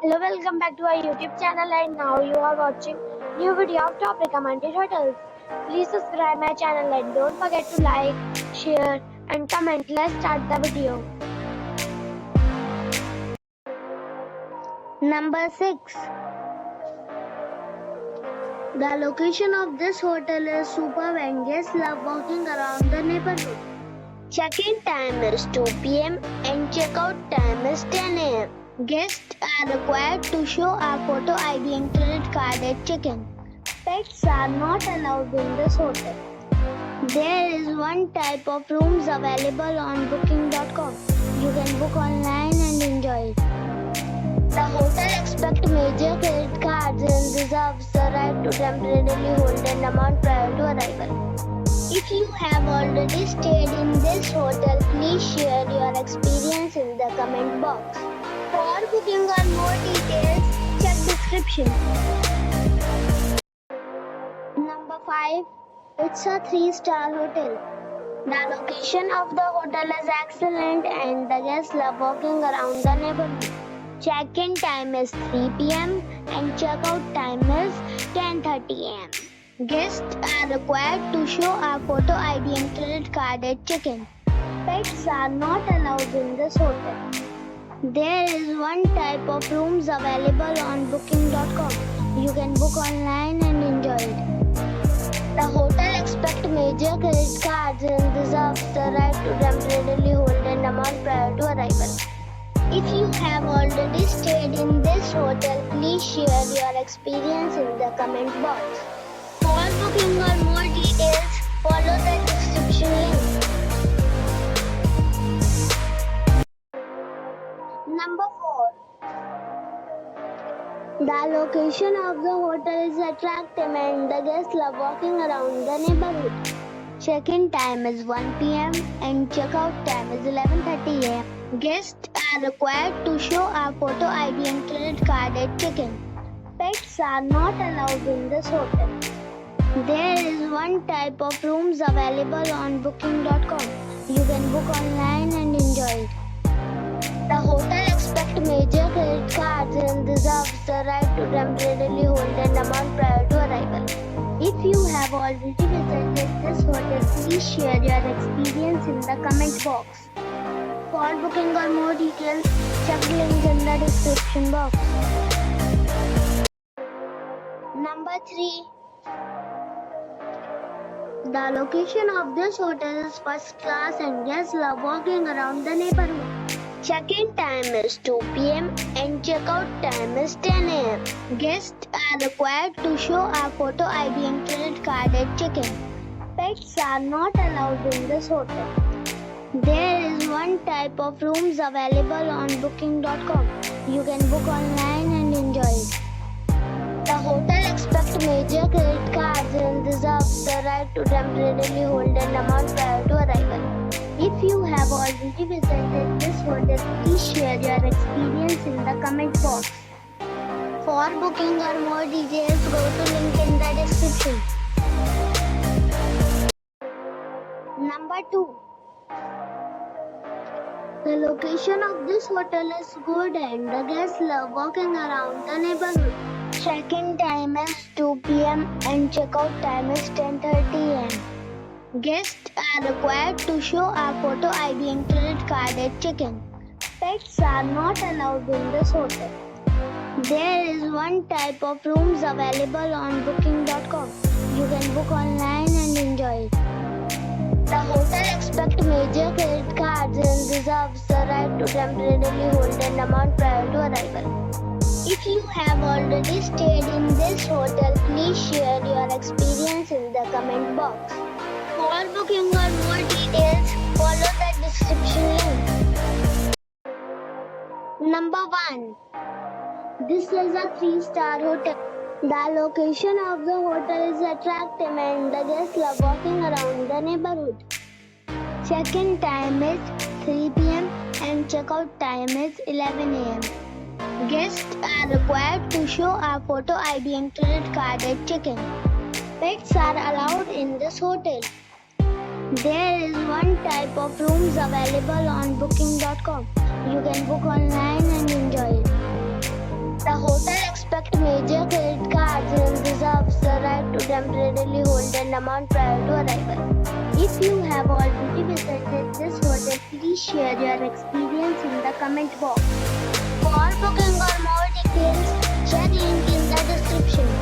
Hello, welcome back to our YouTube channel, and now you are watching new video of top recommended hotels. Please subscribe my channel and don't forget to like, share and comment. Let's start the video. Number 6. The location of this hotel is superb and guests love walking around the neighborhood. Check-in time is 2 p.m. and check-out time is 10 a.m. Guests are required to show a photo ID and credit card at check-in. Pets are not allowed in this hotel. There is one type of rooms available on booking.com. You can book online and enjoy it. The hotel expects major credit cards and reserves the right to temporarily hold an amount prior to arrival. If you have already stayed in this hotel, please share your experience in the comment box. For booking or more details, check description. Number 5. It's a 3-star hotel. The location of the hotel is excellent and the guests love walking around the neighborhood. Check-in time is 3 p.m. and check-out time is 10:30 a.m. Guests are required to show a photo ID and credit card at check-in. Pets are not allowed in this hotel. There is one type of rooms available on booking.com. You can book online and enjoy it. The hotel expects major credit cards and reserves the right to temporarily hold an amount prior to arrival. If you have already stayed in this hotel, please share your experience in the comment box. For booking or more details, follow the description link. Number 4. The location of the hotel is attractive and the guests love walking around the neighborhood. Check-in time is 1 p.m. and check-out time is 11:30 a.m. Guests are required to show a photo ID and credit card at check-in. Pets are not allowed in this hotel. There is one type of rooms available on booking.com. You can book online and enjoy it. The hotel expects major credit cards and reserves the right to temporarily hold an amount prior to arrival. If you have already visited this hotel, please share your experience in the comment box. For booking or more details, check the link in the description box. Number 3. The location of this hotel is first class and guests love walking around the neighborhood. Check-in time is 2 p.m. and check-out time is 10 a.m. Guests are required to show a photo ID and credit card at check-in. Pets are not allowed in this hotel. There is one type of rooms available on booking.com. You can book online and enjoy it. The hotel expects major credit cards and reserves the right to temporarily hold an amount prior to arrival. If you have already visited this hotel, please share your experience in the comment box. For booking or more details, go to link in the description. Number 2. The location of this hotel is good and the guests love walking around the neighborhood. Check-in time is 2 p.m. and check-out time is 10:30 a.m. Guests are required to show a photo ID and credit card at check-in. Pets are not allowed in this hotel. There is one type of rooms available on booking.com. You can book online and enjoy it. The hotel expects major credit cards and reserves the right to temporarily hold an amount prior to arrival. If you have already stayed in this hotel, please share your experience in the comment box. For booking or more details, follow the description link. Number 1. This is a 3-star hotel. The location of the hotel is attractive and the guests love walking around the neighborhood. Check-in time is 3 p.m. and check-out time is 11 a.m. Guests are required to show a photo ID and credit card at check-in. Pets are allowed in this hotel. There is one type of rooms available on booking.com. You can book online and enjoy it. told an amount prior to arrival. If you have already visited this hotel, please share your experience in the comment box. For booking or more details, check link in the description.